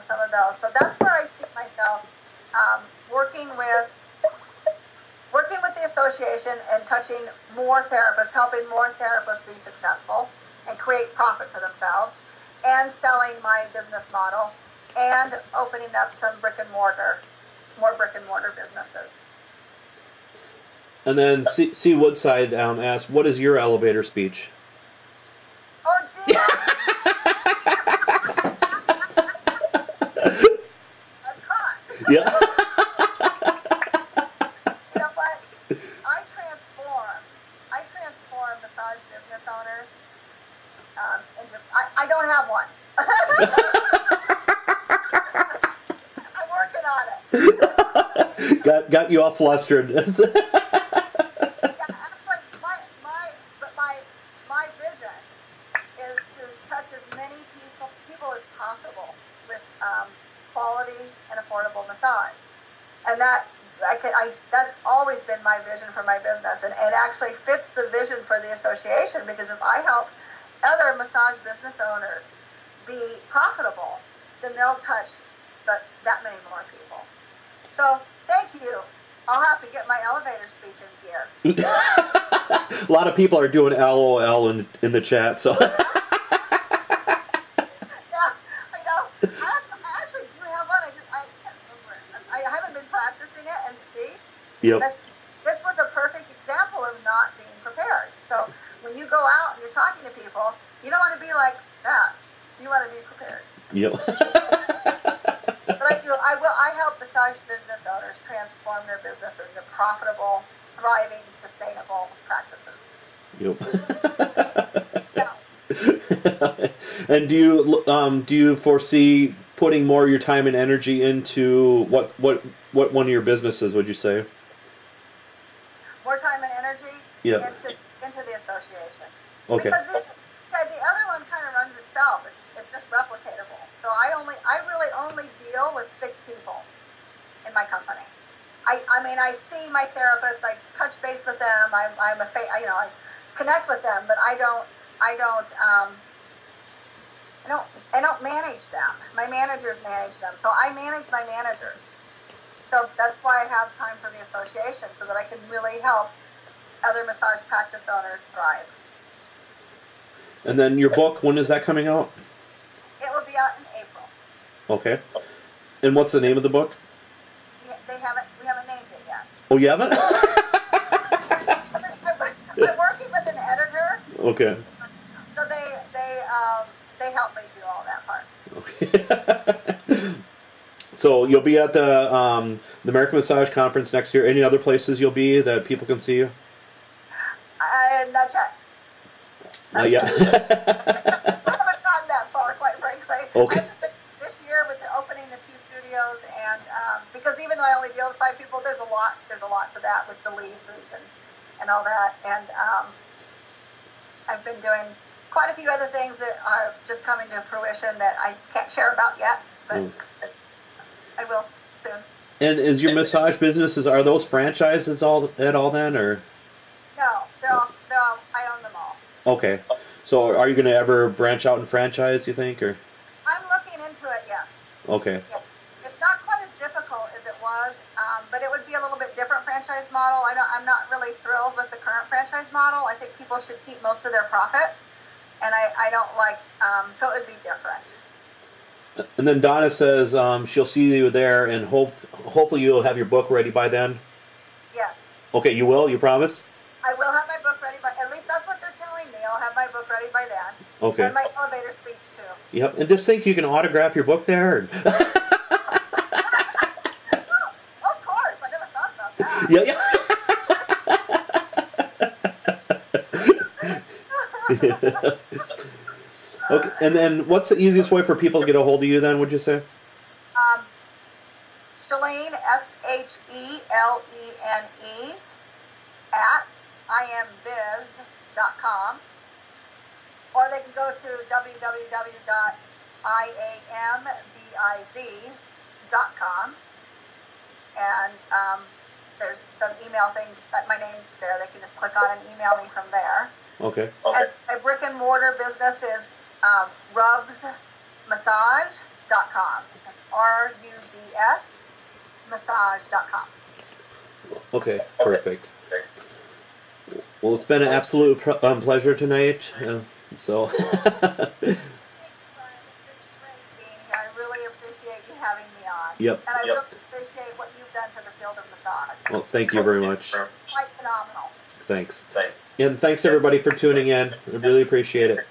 some of those. So that's where I see myself working with the association and touching more therapists, helping more therapists be successful and create profit for themselves, and selling my business model, and opening up some more brick and mortar businesses. And then C. Woodside asked, what is your elevator speech? Oh, gee! I'm caught. Yeah. You know what? I transform massage business owners into. I don't have one. I'm working on it. Got you all flustered. Yeah, actually, my vision is to touch as many people as possible with quality and affordable massage, and that's always been my vision for my business, and it actually fits the vision for the association, because if I help other massage business owners be profitable, then they'll touch that many more people. So thank you. I'll have to get my elevator speech in gear. A lot of people are doing LOL in the chat, so. Yeah, I know. I actually do have one. I can't remember it. I haven't been practicing it, and see, Yep. This was a perfect example of not being prepared. So when you go out and you're talking to people, you don't want to be like that. You want to be prepared. Yep. But I help massage business owners transform their businesses into profitable, thriving, sustainable practices. Yep. So. And do you foresee putting more of your time and energy into what one of your businesses would you say? More time and energy into the association. Okay. Because the other one kind of runs itself. It's just replicatable. So I really only deal with 6 people in my company. I mean, I see my therapist, I touch base with them, I connect with them, but I don't manage them. My managers manage them. So I manage my managers. So that's why I have time for the association, so that I can really help other massage practice owners thrive. And then your book, when is that coming out? It will be out in April. Okay. And what's the name of the book? We haven't named it yet. Oh, you haven't? I'm working with an editor. Okay. So they help me do all that part. Okay. So you'll be at the American Massage Conference next year. Any other places you'll be that people can see you? Not yet. Not yet. I haven't gotten that far, quite frankly. Okay. I'm just this year with opening the 2 studios, and because even though I only deal with 5 people, there's a lot to that with the leases and all that, and I've been doing quite a few other things that are just coming to fruition that I can't share about yet, but I will soon. And is your massage businesses, are those franchises at all then, or? No, they're all, I own them all. Okay. So are you going to ever branch out and franchise, you think, or? I'm looking into it, yes. Okay. Yeah. It's not quite as difficult as it was, but it would be a little bit different franchise model. I'm not really thrilled with the current franchise model. I think people should keep most of their profit, and I don't like, so it would be different. And then Donna says she'll see you there, and hopefully you'll have your book ready by then. Yes. Okay, you will? You promise? I will have my book ready by, at least that's what they're telling me. I'll have my book ready by then. Okay. And my elevator speech, too. Yep, and just think you can autograph your book there. Of course, I never thought about that. Yeah. Okay, and then what's the easiest way for people to get a hold of you then, would you say? Shelene, SHELENE, at iambiz.com, or they can go to www.iambiz.com, and there's some email things that my name's there. They can just click on and email me from there. Okay. And my brick and mortar business is rubsmassage.com. That's RUBS massage.com. Okay, perfect. Well, it's been an absolute pleasure tonight. So. Thank you, Brian. It's been great being here. I really appreciate you having me on. Yep. And I really appreciate what you've done for the field of massage. Well, thank you very much. Quite phenomenal. Thanks. And thanks everybody for tuning in. I really appreciate it.